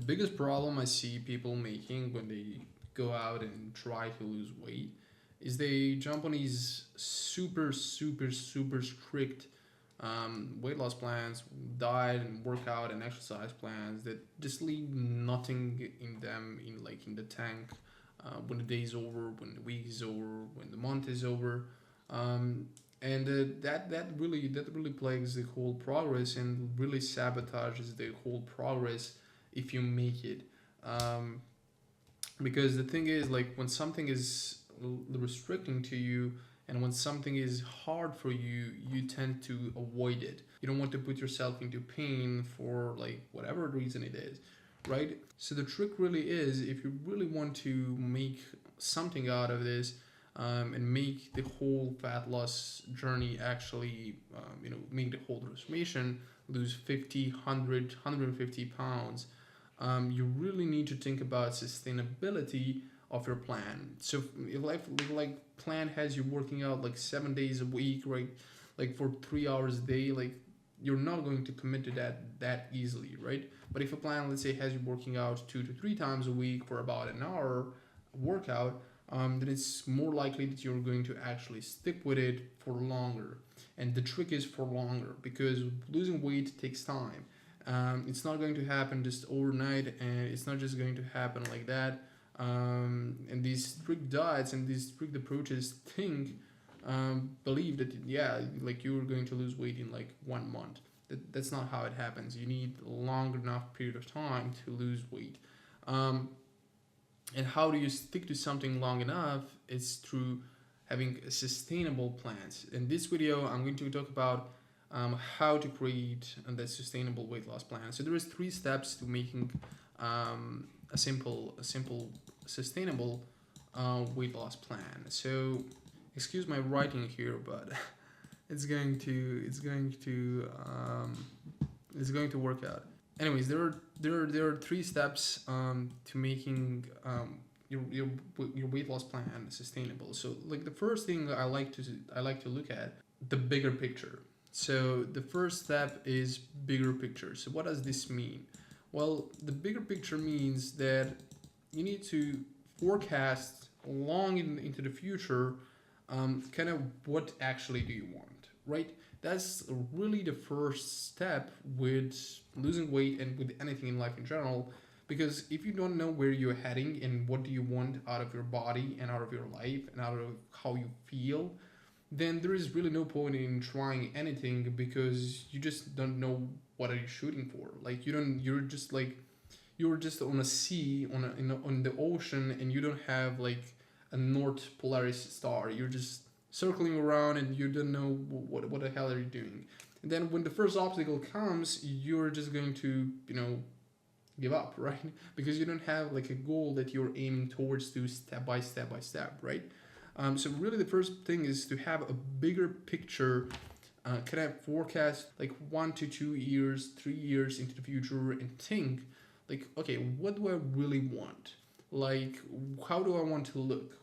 biggest problem I see people making when they go out and try to lose weight is they jump on these super strict weight loss plans, diet and workout and exercise plans that just leave nothing in them in the tank when the day is over, when the week is over, when the month is over. Um, and that really plagues the whole progress and really sabotages the whole progress if you make it. Um, because the thing is, like, when something is restricting to you and when something is hard for you, you tend to avoid it. You don't want to put yourself into pain for like whatever reason it is, right? So the trick really is, if you really want to make something out of this, and make the whole fat loss journey actually, make the whole transformation, lose 50, 100, 150 pounds, you really need to think about sustainability of your plan. So if like plan has you working out like 7 days a week, right? Like for 3 hours a day, like you're not going to commit to that easily, right? But if a plan, let's say, has you working out 2 to 3 times a week for about an hour workout, then it's more likely that you're going to actually stick with it for longer. And the trick is for longer, because losing weight takes time. It's not going to happen just overnight, and it's not just going to happen like that. And these strict diets and these strict approaches believe that, yeah, like you're going to lose weight in like 1 month. That's not how it happens. You need a long enough period of time to lose weight. Um, and how do you stick to something long enough? It's through having sustainable plans. In this video, I'm going to talk about how to create that sustainable weight loss plan. So there is 3 steps to making a simple, sustainable weight loss plan. So excuse my writing here, but it's going to work out. Anyways, there are 3 steps to making your weight loss plan sustainable. So like the first thing I like to look at the bigger picture. So the first step is bigger picture. So what does this mean? Well, the bigger picture means that you need to forecast into the future, kind of what actually do you want, right? That's really the first step with losing weight and with anything in life in general. Because if you don't know where you're heading and what do you want out of your body and out of your life and out of how you feel, then there is really no point in trying anything, because you just don't know what are you shooting for. Like you're just on a sea, on the ocean, and you don't have like a North Polaris star. You're just circling around and you don't know what the hell are you doing. And then when the first obstacle comes, you're just going to give up, right? Because you don't have like a goal that you're aiming towards to step by step, right? So really the first thing is to have a bigger picture, kind of forecast like 1 to 2 years, 3 years into the future, and think like, okay, what do I really want? Like, how do I want to look?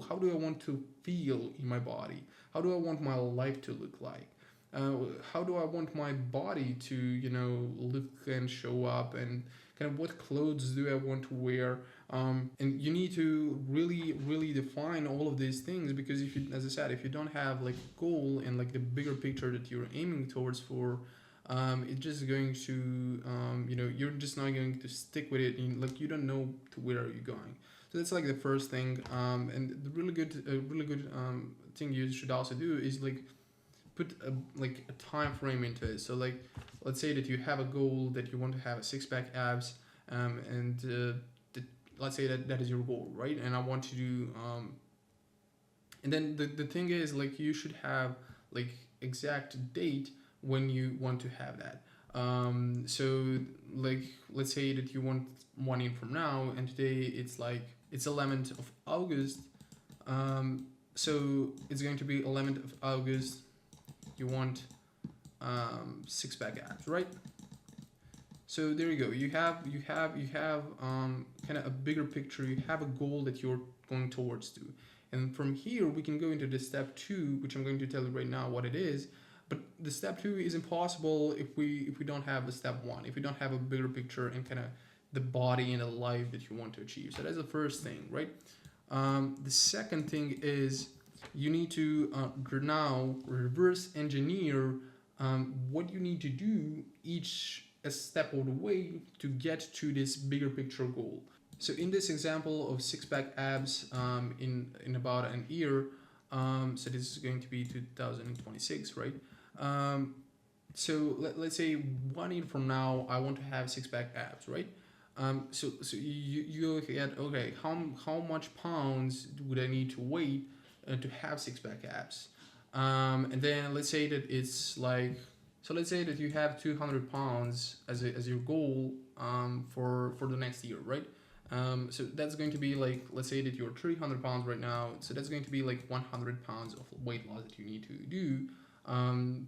How do I want to feel in my body? How do I want my life to look like? How do I want my body to, look and show up, and kind of what clothes do I want to wear? And you need to really define all of these things, because if you, as I said, if you don't have like a goal and like the bigger picture that you're aiming towards for, it's just going to, you're just not going to stick with it. And, like, you don't know to where are you going. So that's like the first thing. And the really good thing you should also do is like put a time frame into it. So like, let's say that you have a goal that you want to have a six-pack abs, and let's say that is your goal, right? And I want to do, and then the thing is, like, you should have like exact date when you want to have that. So like, let's say that you want 1 year from now, and today it's 11th of August. So it's going to be 11th of August. You want six-pack abs, right? So there you go. You have kind of a bigger picture. You have a goal that you're going towards to, and from here we can go into the step 2, which I'm going to tell you right now what it is. But the step two is impossible if we don't have the step one, if we don't have a bigger picture and kind of the body and the life that you want to achieve. So that's the first thing, right? The second thing is you need to now reverse engineer what you need to do each a step of the way to get to this bigger picture goal. So in this example of six-pack abs in about an year, so this is going to be 2026, right? So let's say 1 year from now, I want to have six-pack abs, right? So you look at, okay, how much pounds would I need to weigh to have six-pack abs? And then let's say that it's like, so let's say that you have 200 pounds as your goal for the next year, right? So that's going to be like, let's say that you're 300 pounds right now. So that's going to be like 100 pounds of weight loss that you need to do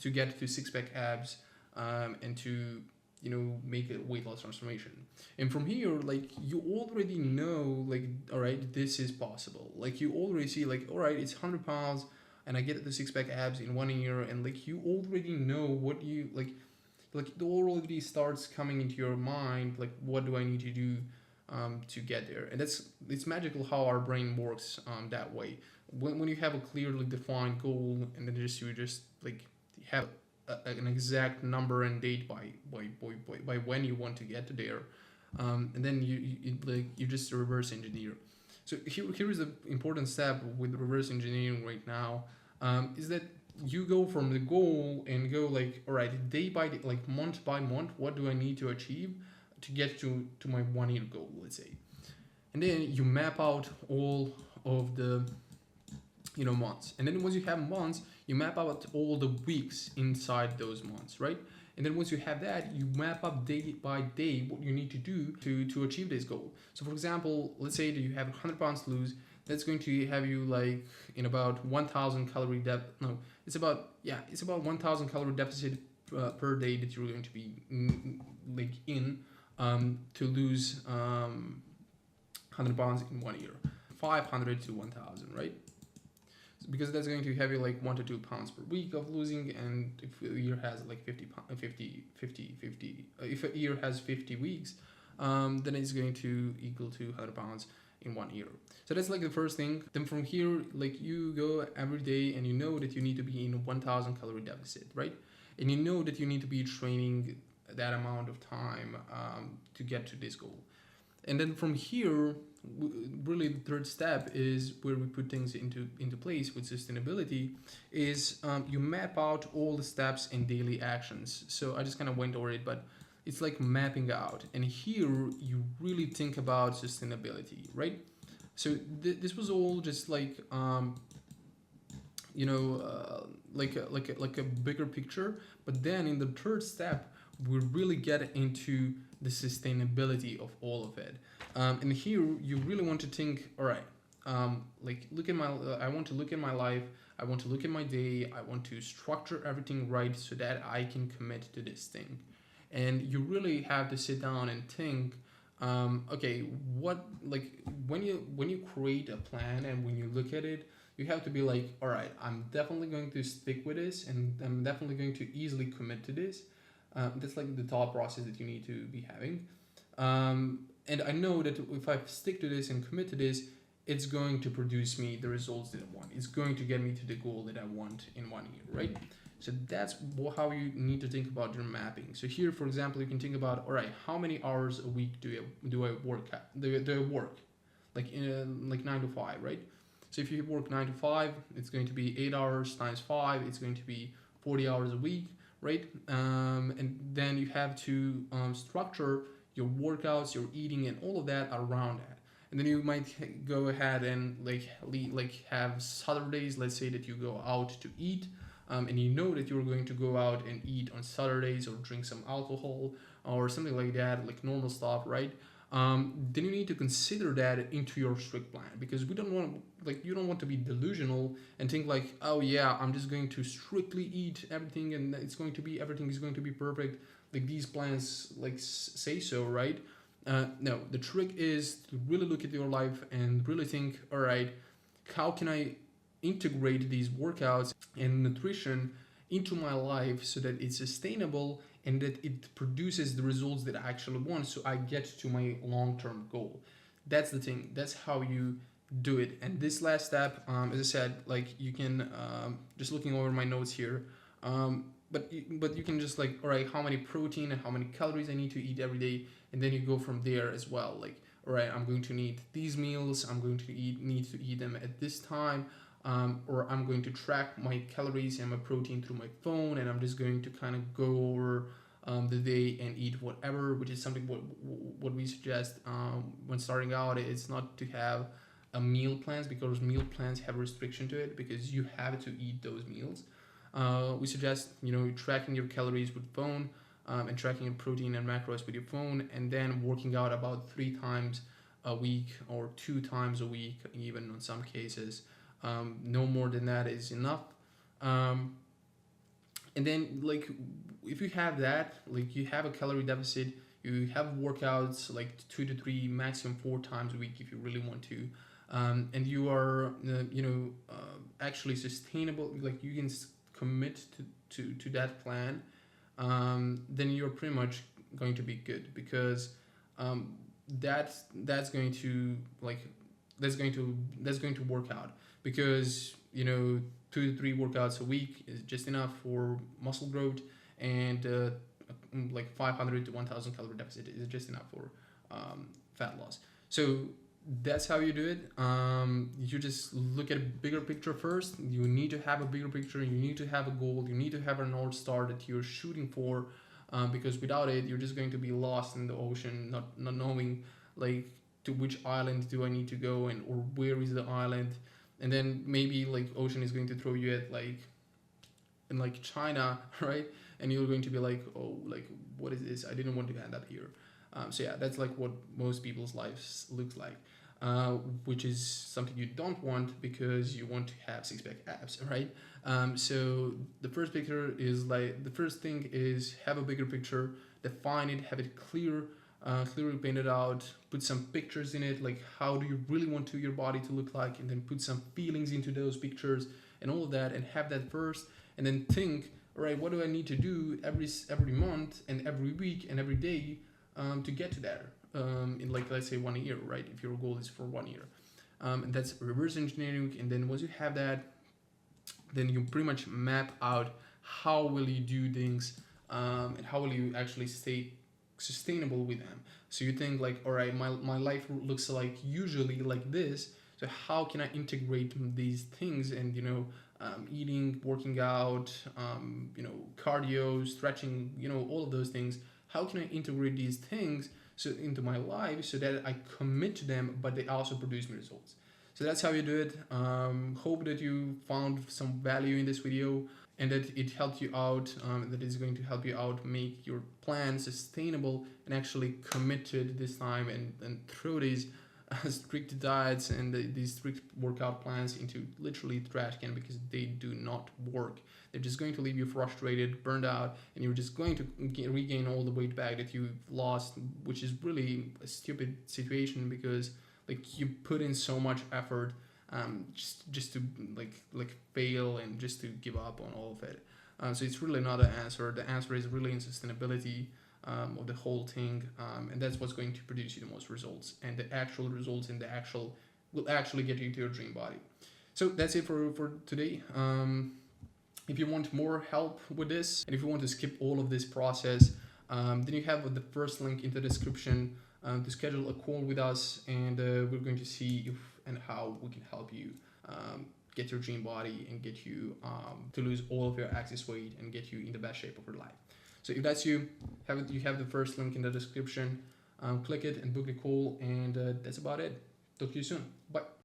to get to six-pack abs and to, you know, make a weight loss transformation. And from here, like, you already know, like, all right, this is possible. Like, you already see, like, all right, it's 100 pounds and I get the six-pack abs in 1 year. And like, you already know what you like it already starts coming into your mind, like, what do I need to do to get there? And it's magical how our brain works that way. When you have a clearly defined goal and then you just like have an exact number and date by when you want to get to there, and then you just reverse engineer. So here is the important step with reverse engineering right now, is that you go from the goal and go like, all right, day by day, like month by month, what do I need to achieve to get to my 1 year goal, let's say. And then you map out all of the, you know, months. And then once you have months, you map out all the weeks inside those months, right? And then once you have that, you map up day by day what you need to do to achieve this goal. So for example, let's say that you have 100 pounds to lose. That's going to have you like in about 1,000 calorie it's about 1,000 calorie deficit per day that you're going to be to lose 100 pounds in 1 year, 500 to 1,000, right? Because that's going to have you like 1 to 2 pounds per week of losing, and if a year has like 50, if a year has 50 weeks, then it's going to equal to 100 pounds in 1 year. So that's like the first thing. Then from here, like, you go every day and you know that you need to be in 1,000 calorie deficit, right? And you know that you need to be training that amount of time to get to this goal. And then from here, really the third step is where we put things into place with sustainability, is you map out all the steps and daily actions. So I just kind of went over it, but it's like mapping out. And here you really think about sustainability, right? So this was all just like, like a bigger picture. But then in the third step, we really get into the sustainability of all of it. And here you really want to think, all right, I want to look at my life, I want to look at my day, I want to structure everything right so that I can commit to this thing. And you really have to sit down and think, okay, what, like, when you create a plan and when you look at it, you have to be like, all right, I'm definitely going to stick with this, and I'm definitely going to easily commit to this. That's like the thought process that you need to be having. And I know that if I stick to this and commit to this, it's going to produce me the results that I want. It's going to get me to the goal that I want in 1 year, right? So that's how you need to think about your mapping. So here, for example, you can think about, all right, how many hours a week do I work at? Do I work? Like 9 to 5, right? So if you work 9 to 5, it's going to be 8 hours times 5. It's going to be 40 hours a week, right? And then you have to structure your workouts, your eating, and all of that around that. And then you might go ahead and have Saturdays. Let's say that you go out to eat, and you know that you're going to go out and eat on Saturdays or drink some alcohol or something like that, like normal stuff, right? Then you need to consider that into your strict plan, because you don't want to be delusional and think like, oh yeah, I'm just going to strictly eat everything and everything is going to be perfect. Like these plans say so, right? No, the trick is to really look at your life and really think, all right, how can I integrate these workouts and nutrition into my life so that it's sustainable and that it produces the results that I actually want, so I get to my long-term goal. That's the thing. That's how you do it. And this last step, as I said, like you can just looking over my notes here, but you can just like, all right, how many protein and how many calories I need to eat every day, and then you go from there as well. Like, all right, I'm going to need these meals. I'm going to need to eat them at this time. Or I'm going to track my calories and my protein through my phone, and I'm just going to kind of go over the day and eat whatever, which is something what we suggest when starting out. It's not to have a meal plans, because meal plans have restriction to it because you have to eat those meals. We suggest tracking your calories with phone, and tracking your protein and macros with your phone, and then working out about 3 times a week or 2 times a week, even in some cases. No more than that is enough. And then like if you have that, like you have a calorie deficit, you have workouts like 2 to 3, maximum 4 times a week if you really want to, and you are actually sustainable, like you can commit to that plan, then you're pretty much going to be good, because that's going to work out, because 2 to 3 workouts a week is just enough for muscle growth, and like 500 to 1000 calorie deficit is just enough for fat loss. So that's how you do it. You just look at a bigger picture first. You need to have a bigger picture. You need to have a goal. You need to have a North Star that you're shooting for, because without it, you're just going to be lost in the ocean, not knowing like to which island do I need to go, and or where is the island. And then maybe like ocean is going to throw you at like in like China, right? And you're going to be like, oh, like what is this? I didn't want to end up here. So yeah, that's like what most people's lives looks like, which is something you don't want, because you want to have 6-pack abs, right? So the first thing is have a bigger picture, define it, have it clear, clearly painted out, put some pictures in it, like how do you really want your body to look like, and then put some feelings into those pictures and all of that, and have that first, and then think, all right, what do I need to do every month and every week and every day to get to there, in like let's say 1 year, right? If your goal is for 1 year, and that's reverse engineering. And then once you have that, then you pretty much map out how will you do things, and how will you actually stay sustainable with them. So you think like, all right, my life looks like usually like this, so how can I integrate these things, and eating, working out, cardio, stretching, all of those things, how can I integrate these things into my life so that I commit to them, but they also produce me results. So that's how you do it. Hope that you found some value in this video, and that it helped you out, that it's going to help you out make your plan sustainable and actually committed this time, and throw these strict diets and these strict workout plans into literally trash can, because they do not work. They're just going to leave you frustrated, burned out, and you're just going to regain all the weight back that you've lost, which is really a stupid situation, because like you put in so much effort, just to like fail and just to give up on all of it. So it's really not the answer. The answer is really in sustainability of the whole thing, and that's what's going to produce you the most results, and the actual results will actually get you to your dream body. So that's it for today. If you want more help with this, and if you want to skip all of this process, then you have the first link in the description to schedule a call with us, and we're going to see if and how we can help you get your dream body, and get you to lose all of your excess weight, and get you in the best shape of your life. So if that's you, you have the first link in the description. Click it and book a call, and that's about it. Talk to you soon. Bye.